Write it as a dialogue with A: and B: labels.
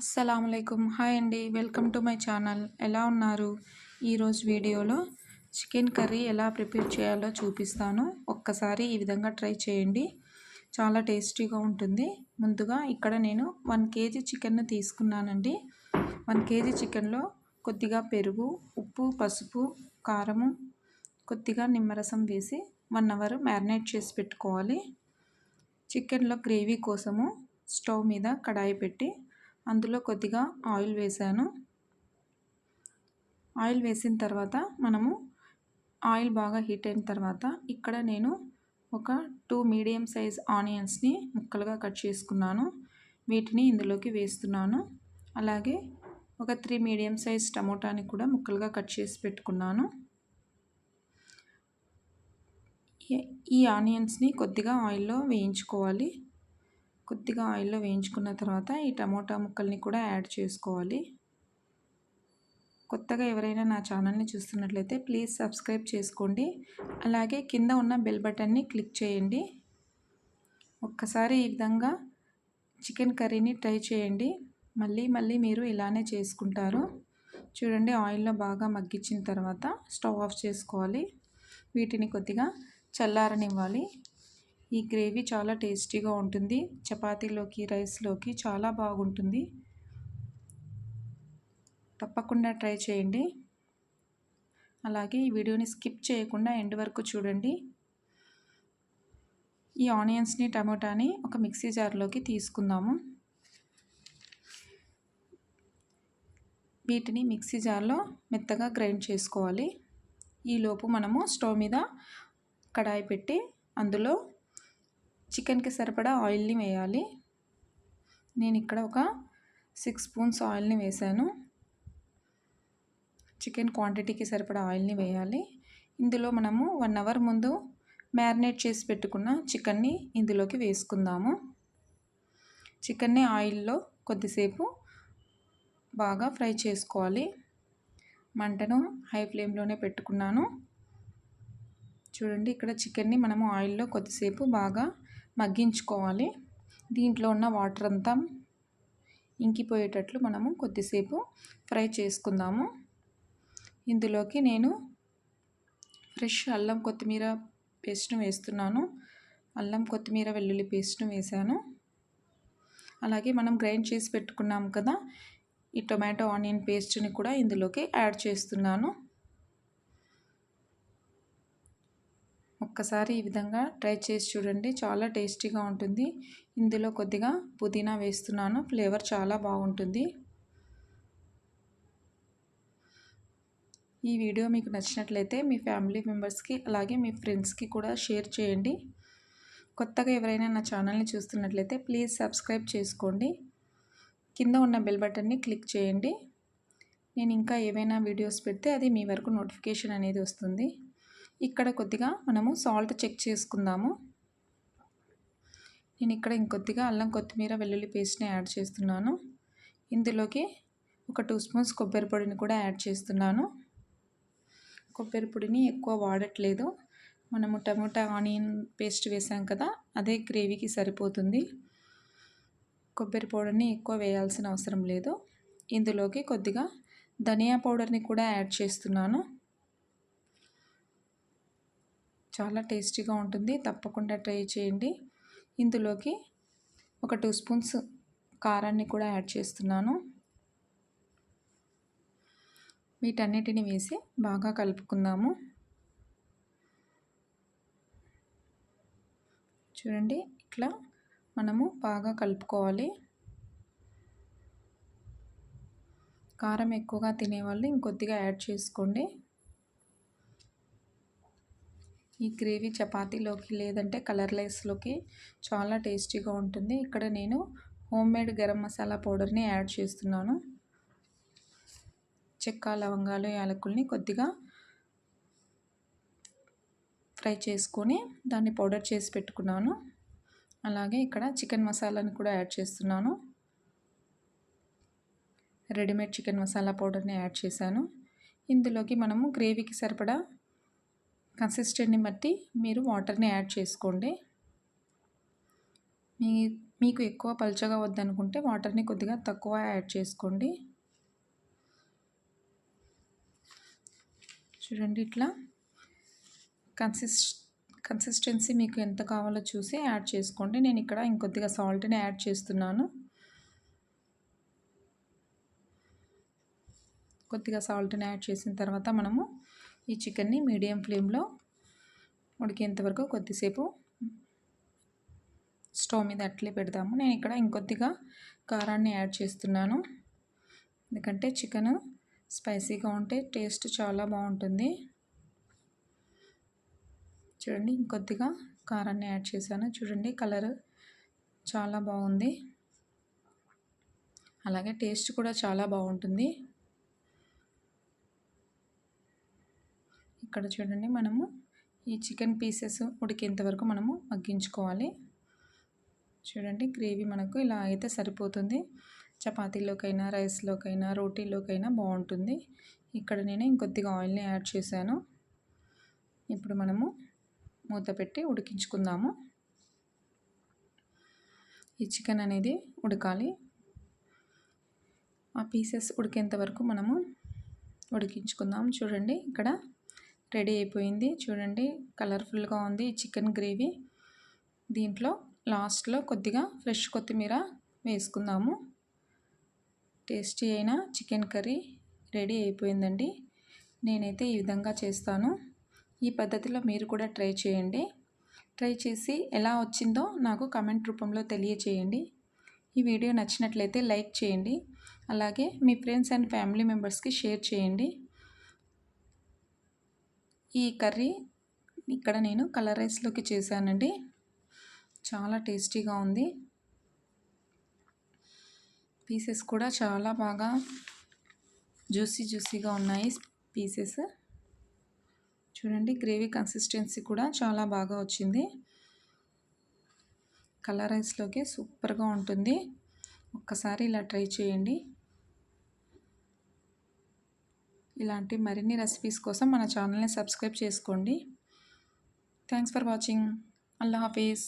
A: అస్సలాముఅలైకుం. Hi అండి. Welcome to my channel. ఎలా ఉన్నారు? ఈరోజు వీడియోలో చికెన్ కర్రీ ఎలా ప్రిపేర్ చేయాలో చూపిస్తాను. ఒక్కసారి ఈ విధంగా ట్రై చేయండి. చాలా టేస్టీగా ఉంటుంది. ముందుగా ఇక్కడ నేను 1 కేజీ చికెన్ను తీసుకున్నానండి. 1 కేజీ చికెన్లో కొద్దిగా పెరుగు, ఉప్పు, పసుపు, కారము, కొద్దిగా నిమ్మరసం వేసి 1 అవర్ మ్యారినేట్ చేసి పెట్టుకోవాలి. చికెన్లో గ్రేవీ కోసము స్టవ్ మీద కడాయి పెట్టి అందులో కొద్దిగా ఆయిల్ వేసాను. ఆయిల్ వేసిన తర్వాత మనము ఆయిల్ బాగా హీట్ అయిన తర్వాత ఇక్కడ నేను ఒక 2 మీడియం సైజ్ ఆనియన్స్ని ముక్కలుగా కట్ చేసుకున్నాను. వీటిని ఇందులోకి వేస్తున్నాను. అలాగే ఒక 3 మీడియం సైజ్ టమోటాని కూడా ముక్కలుగా కట్ చేసి పెట్టుకున్నాను. ఈ ఆనియన్స్ని కొద్దిగా ఆయిల్లో వేయించుకోవాలి. కొద్దిగా ఆయిల్లో వేయించుకున్న తర్వాత ఈ టమోటా ముక్కల్ని కూడా యాడ్ చేసుకోవాలి. కొత్తగా ఎవరైనా నా ఛానల్ని చూస్తున్నట్లయితే ప్లీజ్ సబ్స్క్రైబ్ చేసుకోండి. అలాగే కింద ఉన్న బెల్ బటన్ని క్లిక్ చేయండి. ఒక్కసారి ఈ విధంగా చికెన్ కర్రీని ట్రై చేయండి. మళ్ళీ మీరు ఇలానే చేసుకుంటారు. చూడండి, ఆయిల్లో బాగా మగ్గించిన తర్వాత స్టవ్ ఆఫ్ చేసుకోవాలి. వీటిని కొద్దిగా చల్లారనివ్వాలి. ఈ గ్రేవీ చాలా టేస్టీగా ఉంటుంది. చపాతీలోకి, రైస్లోకి చాలా బాగుంటుంది. తప్పకుండా ట్రై చేయండి. అలాగే ఈ వీడియోని స్కిప్ చేయకుండా ఎండ్ వరకు చూడండి. ఈ ఆనియన్స్ని, టమోటాని ఒక మిక్సీ జార్లోకి తీసుకుందాము. వీటిని మిక్సీ జార్లో మెత్తగా గ్రైండ్ చేసుకోవాలి. ఈలోపు మనము స్టవ్ మీద కడాయి పెట్టి అందులో చికెన్కి సరిపడా ఆయిల్ని వేయాలి. నేను ఇక్కడ ఒక 6 స్పూన్స్ ఆయిల్ని వేసాను. చికెన్ క్వాంటిటీకి సరిపడా ఆయిల్ని వేయాలి. ఇందులో మనము 1 అవర్ ముందు మ్యారినేట్ చేసి పెట్టుకున్న చికెన్ని ఇందులోకి వేసుకుందాము. చికెన్ని ఆయిల్లో కొద్దిసేపు బాగా ఫ్రై చేసుకోవాలి. మంటను హై ఫ్లేమ్లోనే పెట్టుకున్నాను. చూడండి, ఇక్కడ చికెన్ని మనము ఆయిల్లో కొద్దిసేపు బాగా మగ్గించుకోవాలి. దీంట్లో ఉన్న వాటర్ అంతా ఇంకిపోయేటట్లు మనము కొద్దిసేపు ఫ్రై చేసుకుందాము. ఇందులోకి నేను ఫ్రెష్ అల్లం కొత్తిమీర పేస్ట్ను వేస్తున్నాను. అల్లం కొత్తిమీర వెల్లుల్లి పేస్ట్ను వేసాను. అలాగే మనం గ్రైండ్ చేసి పెట్టుకున్నాం కదా, ఈ టొమాటో ఆనియన్ పేస్ట్ని కూడా ఇందులోకి యాడ్ చేస్తున్నాను. ఒక్కసారి ఈ విధంగా ట్రై చేసి చూడండి. చాలా టేస్టీగా ఉంటుంది. ఇందులో కొద్దిగా పుదీనా వేస్తున్నాను. ఫ్లేవర్ చాలా బాగుంటుంది. ఈ వీడియో మీకు నచ్చినట్లయితే మీ ఫ్యామిలీ మెంబర్స్కి అలాగే మీ ఫ్రెండ్స్కి కూడా షేర్ చేయండి. కొత్తగా ఎవరైనా నా ఛానల్ని చూస్తున్నట్లయితే ప్లీజ్ సబ్స్క్రైబ్ చేసుకోండి. కింద ఉన్న బెల్ బటన్ని క్లిక్ చేయండి. నేను ఇంకా ఏవైనా వీడియోస్ పెడితే అది మీ వరకు నోటిఫికేషన్ అనేది వస్తుంది. ఇక్కడ కొద్దిగా మనము సాల్ట్ చెక్ చేసుకుందాము. నేను ఇక్కడ ఇంకొద్దిగా అల్లం కొత్తిమీర వెల్లుల్లి పేస్ట్ని యాడ్ చేస్తున్నాను. ఇందులోకి ఒక 2 స్పూన్స్ కొబ్బరి పొడిని కూడా యాడ్ చేస్తున్నాను. కొబ్బరి పొడిని ఎక్కువ వాడట్లేదు. మనము టమోటా ఆనియన్ పేస్ట్ వేసాం కదా, అదే గ్రేవీకి సరిపోతుంది. కొబ్బరి పొడిని ఎక్కువ వేయాల్సిన అవసరం లేదు. ఇందులోకి కొద్దిగా ధనియా పౌడర్ని కూడా యాడ్ చేస్తున్నాను. చాలా టేస్టీగా ఉంటుంది. తప్పకుండా ట్రై చేయండి. ఇందులోకి ఒక 2 స్పూన్స్ కారాన్ని కూడా యాడ్ చేస్తున్నాను. వీటన్నిటిని వేసి బాగా కలుపుకుందాము. చూడండి, ఇట్లా మనము బాగా కలుపుకోవాలి. కారం ఎక్కువగా తినేవాళ్ళు ఇంకొద్దిగా యాడ్ చేసుకోండి. ఈ గ్రేవీ చపాతీలోకి లేదంటే కలర్ రైస్లోకి చాలా టేస్టీగా ఉంటుంది. ఇక్కడ నేను హోమ్మేడ్ గరం మసాలా పౌడర్ని యాడ్ చేస్తున్నాను. చెక్క, లవంగాలు, యాలకుల్ని కొద్దిగా ఫ్రై చేసుకొని దాన్ని పౌడర్ చేసి పెట్టుకున్నాను. అలాగే ఇక్కడ చికెన్ మసాలాని కూడా యాడ్ చేస్తున్నాను. రెడీమేడ్ చికెన్ మసాలా పౌడర్ని యాడ్ చేశాను. ఇందులోకి మనము గ్రేవీకి సరిపడా కన్సిస్టెన్సీని బట్టి మీరు వాటర్ని యాడ్ చేసుకోండి. మీకు ఎక్కువ పలుచగా వద్దనుకుంటే వాటర్ని కొద్దిగా తక్కువ యాడ్ చేసుకోండి. చూడండి ఇట్లా కన్సిస్టెన్సీ మీకు ఎంత కావాలో చూసి యాడ్ చేసుకోండి. నేను ఇక్కడ ఇంకొద్దిగా సాల్ట్ని యాడ్ చేస్తున్నాను. కొద్దిగా సాల్ట్ని యాడ్ చేసిన తర్వాత మనము ఈ చికెన్ని మీడియం ఫ్లేమ్లో ఉడికేంత వరకు కొద్దిసేపు స్టవ్ మీద అట్లే పెడదాము. నేను ఇక్కడ ఇంకొద్దిగా కారాన్ని యాడ్ చేస్తున్నాను, ఎందుకంటే చికెన్ స్పైసీగా ఉంటే టేస్ట్ చాలా బాగుంటుంది. చూడండి ఇంకొద్దిగా కారాన్ని యాడ్ చేశాను. చూడండి కలర్ చాలా బాగుంది, అలాగే టేస్ట్ కూడా చాలా బాగుంటుంది. ఇక్కడ చూడండి మనము ఈ చికెన్ పీసెస్ ఉడికేంత వరకు మనము మగ్గించుకోవాలి. చూడండి గ్రేవీ మనకు ఇలా అయితే సరిపోతుంది. చపాతీలోకైనా, రైస్లోకైనా, రోటీలోకైనా బాగుంటుంది. ఇక్కడ నేను ఇంకొద్దిగా ఆయిల్ని యాడ్ చేశాను. ఇప్పుడు మనము మూత పెట్టి ఉడికించుకుందాము. ఈ చికెన్ అనేది ఉడకాలి. ఆ పీసెస్ ఉడికేంత వరకు మనము ఉడికించుకుందాం. చూడండి ఇక్కడ రెడీ అయిపోయింది. చూడండి కలర్ఫుల్గా ఉంది ఈ చికెన్ గ్రేవీ. దీంట్లో లాస్ట్లో కొద్దిగా ఫ్రెష్ కొత్తిమీర వేసుకుందాము. టేస్టీ అయిన చికెన్ కర్రీ రెడీ అయిపోయిందండి. నేనైతే ఈ విధంగా చేస్తాను. ఈ పద్ధతిలో మీరు కూడా ట్రై చేయండి. ట్రై చేసి ఎలా వచ్చిందో నాకు కామెంట్ రూపంలో తెలియచేయండి. ఈ వీడియో నచ్చినట్లయితే లైక్ చేయండి, అలాగే మీ ఫ్రెండ్స్ అండ్ ఫ్యామిలీ మెంబర్స్కి షేర్ చేయండి. ఈ కర్రీ ఇక్కడ నేను కలర్ రైస్లోకి చేశానండి. చాలా టేస్టీగా ఉంది. పీసెస్ కూడా చాలా బాగా జ్యూసీగా ఉన్నాయి పీసెస్. చూడండి గ్రేవీ కన్సిస్టెన్సీ కూడా చాలా బాగా వచ్చింది. కలర్ రైస్లోకి సూపర్గా ఉంటుంది. ఒక్కసారి ఇలా ట్రై చేయండి. ఇలాంటి మరిన్ని రెసిపీస్ కోసం మన ఛానల్ని సబ్స్క్రైబ్ చేసుకోండి. Thanks for watching. Allah Hafeez.